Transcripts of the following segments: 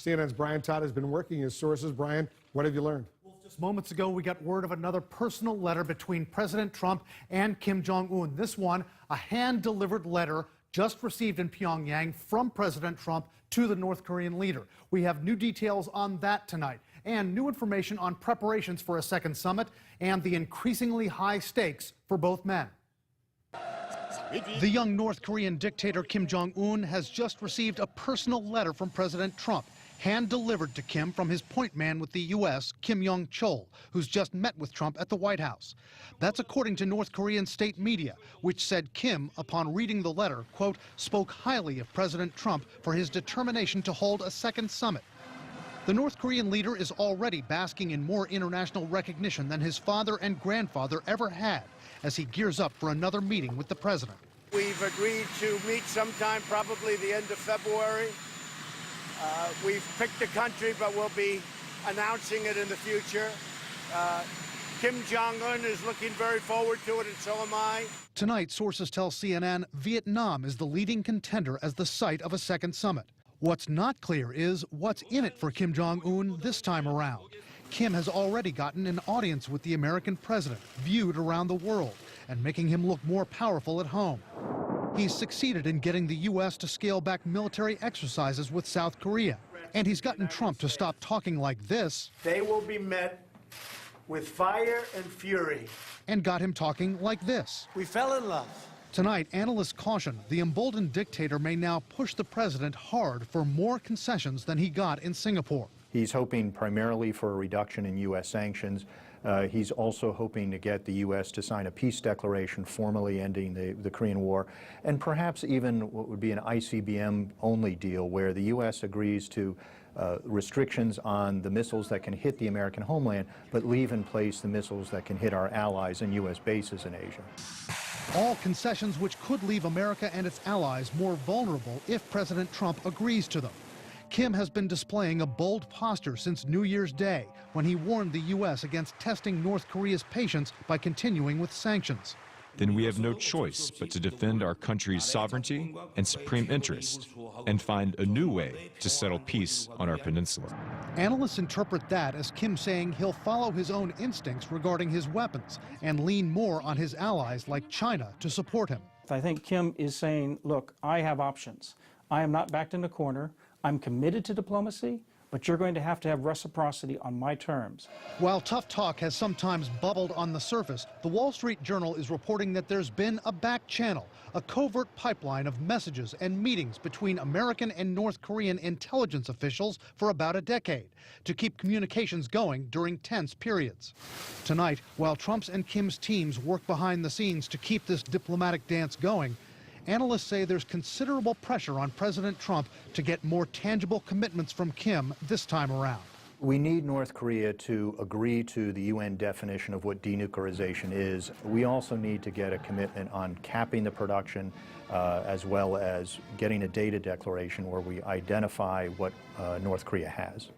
CNN's Brian Todd has been working his sources. Brian, what have you learned? Well, just moments ago, we got word of another personal letter between President Trump and Kim Jong-un. This one, a hand-delivered letter just received in Pyongyang from President Trump to the North Korean leader. We have new details on that tonight and new information on preparations for a second summit and the increasingly high stakes for both men. The young North Korean dictator Kim Jong-un has just received a personal letter from President Trump, hand-delivered to Kim from his point man with the U.S., Kim Yong-chol, who's just met with Trump at the White House. That's according to North Korean state media, which said Kim, upon reading the letter, quote, spoke highly of President Trump for his determination to hold a second summit. The North Korean leader is already basking in more international recognition than his father and grandfather ever had as he gears up for another meeting with the president. We've agreed to meet sometime, probably the end of February. We've picked a country, but we'll be announcing it in the future. Kim Jong-un is looking very forward to it, and so am I. Tonight, sources tell CNN Vietnam is the leading contender as the site of a second summit. What's not clear is what's in it for Kim Jong-un this time around. Kim has already gotten an audience with the American president, viewed around the world, and making him look more powerful at home. He's succeeded in getting the U.S. to scale back military exercises with South Korea. And he's gotten Trump to stop talking like this. They will be met with fire and fury. And got him talking like this. We fell in love. Tonight, analysts caution the emboldened dictator may now push the president hard for more concessions than he got in Singapore. He's hoping primarily for a reduction in U.S. sanctions. He's also hoping to get the U.S. to sign a peace declaration formally ending the Korean War, and perhaps even what would be an ICBM-only deal where the U.S. agrees to restrictions on the missiles that can hit the American homeland, but leave in place the missiles that can hit our allies and U.S. bases in Asia. All concessions which could leave America and its allies more vulnerable if President Trump agrees to them. Kim has been displaying a bold posture since New Year's Day, when he warned the U.S. against testing North Korea's patience by continuing with sanctions. Then we have no choice but to defend our country's sovereignty and supreme interest and find a new way to settle peace on our peninsula. Analysts interpret that as Kim saying he'll follow his own instincts regarding his weapons and lean more on his allies like China to support him. I think Kim is saying, look, I have options. I am not backed in a corner. I'm committed to diplomacy, but you're going to have reciprocity on my terms. While tough talk has sometimes bubbled on the surface, the Wall Street Journal is reporting that there's been a back channel, a covert pipeline of messages and meetings between American and North Korean intelligence officials for about a decade to keep communications going during tense periods. Tonight, while Trump's and Kim's teams work behind the scenes to keep this diplomatic dance going, analysts say there's considerable pressure on President Trump to get more tangible commitments from Kim this time around. We need North Korea to agree to the UN definition of what denuclearization is. We also need to get a commitment on capping the production as well as getting a data declaration where we identify what North Korea has.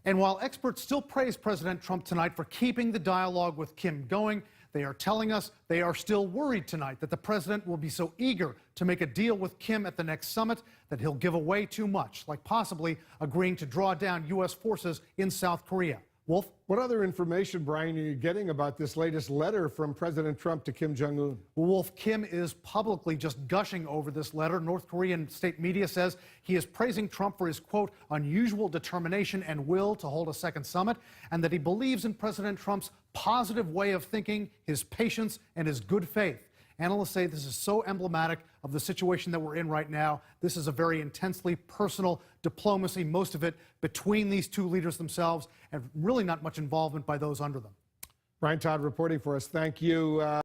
And while experts still praise President Trump tonight for keeping the dialogue with Kim going, they are telling us they are still worried tonight that the president will be so eager to make a deal with Kim at the next summit that he'll give away too much, like possibly agreeing to draw down U.S. forces in South Korea. Wolf? What other information, Brian, are you getting about this latest letter from President Trump to Kim Jong-un? Wolf, Kim is publicly just gushing over this letter. North Korean state media says he is praising Trump for his, quote, unusual determination and will to hold a second summit, and that he believes in President Trump's positive way of thinking, his patience, and his good faith. Analysts say this is so emblematic of the situation that we're in right now. This is a very intensely personal diplomacy, most of it between these two leaders themselves, and really not much involvement by those under them. Brian Todd reporting for us. Thank you.